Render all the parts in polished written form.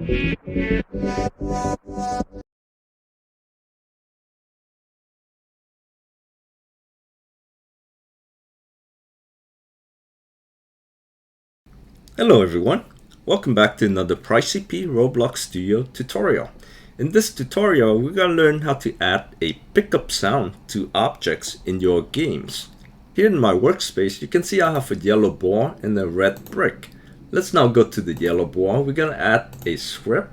Hello everyone, welcome back to another PrizeCP Roblox Studio tutorial. In this tutorial, we're going to learn how to add a pickup sound to objects in your games. Here in my workspace, you can see I have a yellow ball and a red brick. Let's now go to the yellow ball. We're going to add a script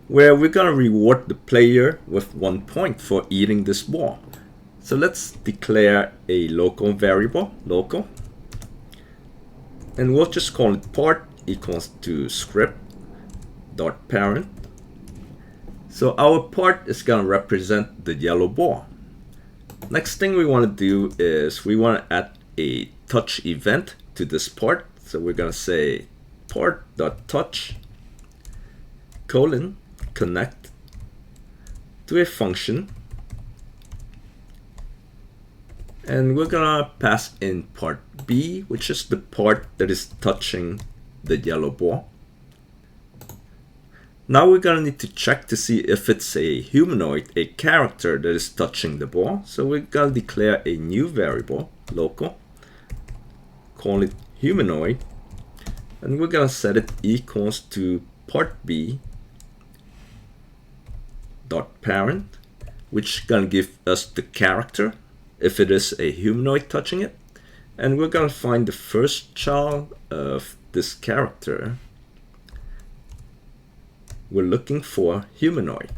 where we're going to reward the player with 1 point for eating this ball. So let's declare a local variable, local. And we'll just call it part equals to script dot parent. So our part is going to represent the yellow ball. Next thing we want to do is we want to add a touch event to this part. So we're going to say part dot touch colon connect to a function. And we're gonna pass in part B, which is the part that is touching the yellow ball. Now we're gonna need to check to see if it's a humanoid, a character that is touching the ball. So we're gonna declare a new variable, local, call it humanoid, and we're gonna set it equals to part B dot parent, which is gonna give us the character if it is a humanoid touching it. And we're going to find the first child of this character. We're looking for humanoid.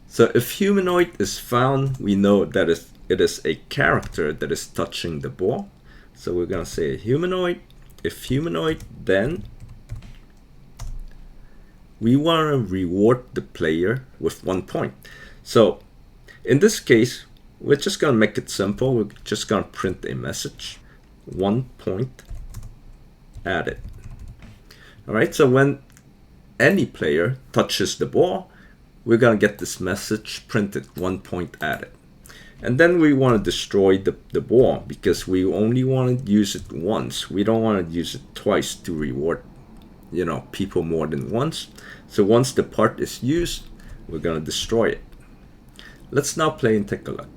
So if humanoid is found, we know that it is a character that is touching the ball. So we're going to say humanoid. If humanoid, then we want to reward the player with 1 point. So in this case, we're just going to make it simple. We're just going to print a message, 1 point added. All right, so when any player touches the ball, we're going to get this message printed, 1 point added. And then we want to destroy the ball because we only want to use it once. We don't want to use it twice to reward people more than once. So once the part is used, we're going to destroy it. Let's now play and take a look.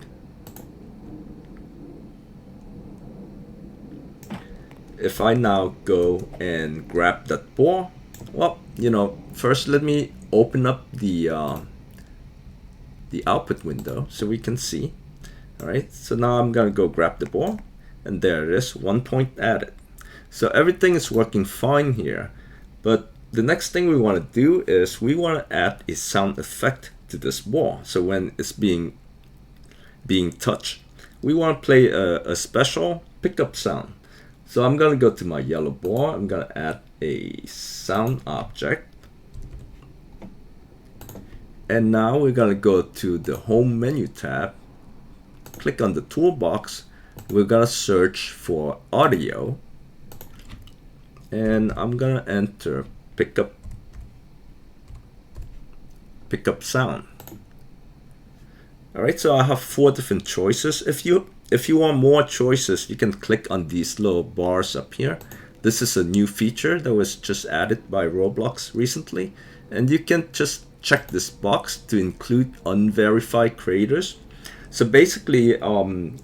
If I now go and grab that ball, well, first let me open up the output window so we can see. All right, so now I'm going to go grab the ball, and there it is, 1 point added. So everything is working fine here. But the next thing we want to do is we want to add a sound effect to this ball. So when it's being touched, we want to play a special pickup sound. So I'm going to go to my yellow ball. I'm going to add a sound object. And now we're going to go to the home menu tab, click on the toolbox. We're going to search for audio. And I'm gonna enter pickup sound. All right, so I have 4 different choices. If you want more choices, you can click on these little bars up here. This is a new feature that was just added by Roblox recently, and you can just check this box to include unverified creators. So basically,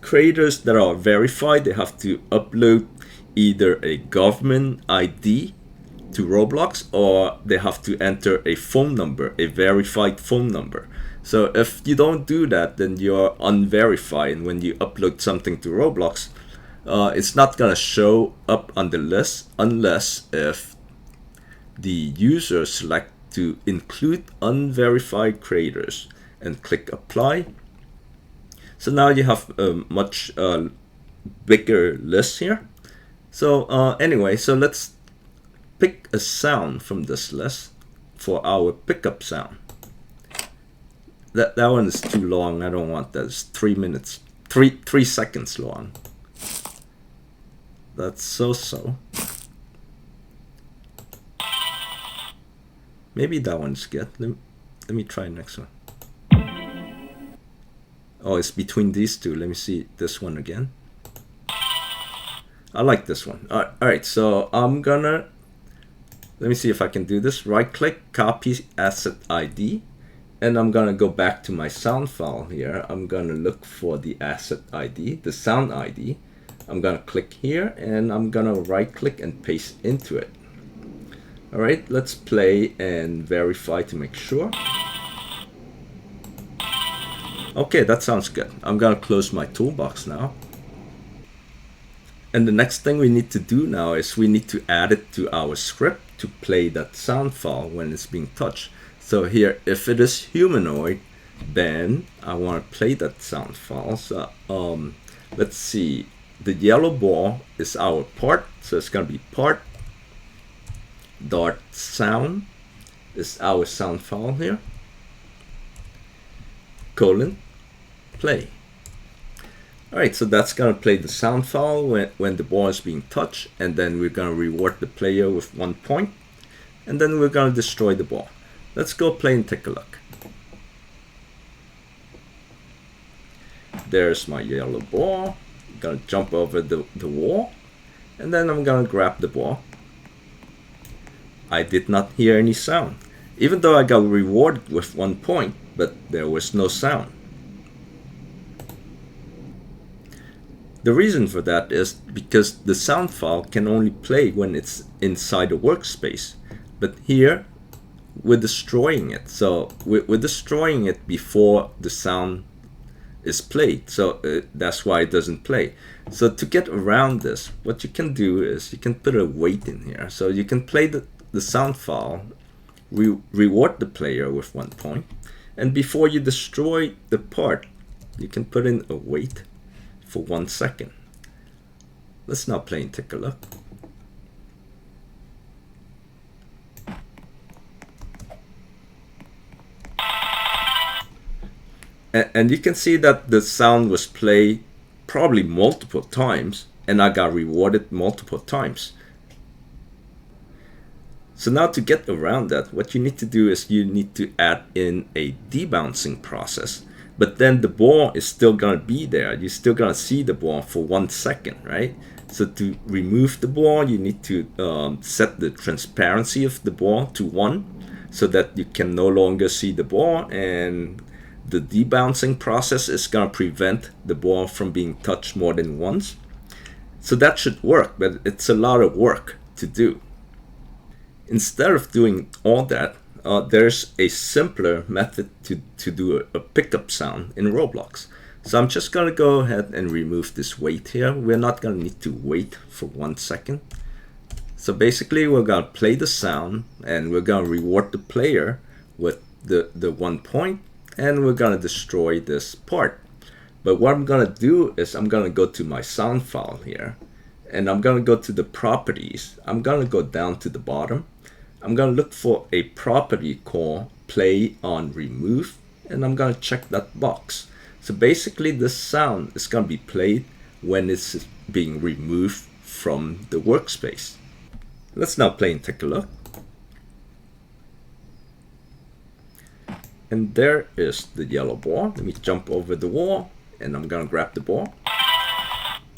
creators that are verified, they have to upload either a government ID to Roblox, or they have to enter a phone number, a verified phone number. So if you don't do that, then you're unverified, and when you upload something to Roblox, it's not gonna show up on the list unless if the user select to include unverified creators and click apply. So now you have a much bigger list here. So anyway, so let's pick a sound from this list for our pickup sound. That one is too long. I don't want that. It's 3 minutes, 3 seconds long. That's so. Maybe that one's good. Let me try next one. Oh, it's between these two. Let me see this one again. I like this one. All right, so I'm gonna, let me see if I can do this. Right click, copy asset ID, and I'm gonna go back to my sound file here. I'm gonna look for the asset ID, the sound ID. I'm gonna click here and I'm gonna right click and paste into it. All right, let's play and verify to make sure. Okay, that sounds good. I'm gonna close my toolbox now. And the next thing we need to do now is we need to add it to our script to play that sound file when it's being touched. So here, if it is humanoid, then I want to play that sound file. So let's see, the yellow ball is our part, so it's going to be part dot sound is our sound file here, colon, play. All right, so that's going to play the sound file when the ball is being touched, and then we're going to reward the player with 1 point, and then we're going to destroy the ball. Let's go play and take a look. There's my yellow ball. I'm going to jump over the wall, and then I'm going to grab the ball. I did not hear any sound, even though I got rewarded with 1 point, but there was no sound. The reason for that is because the sound file can only play when it's inside a workspace. But here, we're destroying it. So we're destroying it before the sound is played. So that's why it doesn't play. So to get around this, what you can do is you can put a wait in here. So you can play the sound file, reward the player with 1 point. And before you destroy the part, you can put in a wait for 1 second. Let's now play and take a look. And you can see that the sound was played probably multiple times, and I got rewarded multiple times. So now to get around that, what you need to do is you need to add in a debouncing process. But then the ball is still going to be there. You're still going to see the ball for 1 second, right? So to remove the ball, you need to set the transparency of the ball to 1 so that you can no longer see the ball. And the debouncing process is going to prevent the ball from being touched more than once. So that should work, but it's a lot of work to do. Instead of doing all that, there's a simpler method to do a pickup sound in Roblox. So I'm just going to go ahead and remove this wait here. We're not going to need to wait for 1 second. So basically we're going to play the sound and we're going to reward the player with the 1 point, and we're going to destroy this part. But what I'm going to do is I'm going to go to my sound file here, and I'm going to go to the properties. I'm going to go down to the bottom. I'm going to look for a property called PlayOnRemove, and I'm going to check that box. So basically this sound is going to be played when it's being removed from the workspace. Let's now play and take a look. And there is the yellow ball. Let me jump over the wall, and I'm going to grab the ball.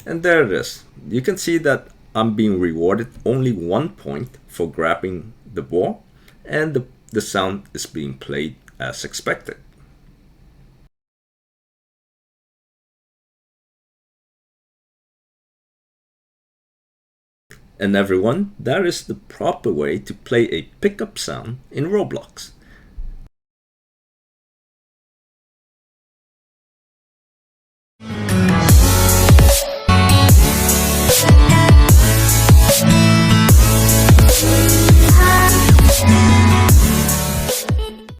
And there it is. You can see that I'm being rewarded only 1 point for grabbing the ball, and the sound is being played as expected. And everyone, that is the proper way to play a pickup sound in Roblox.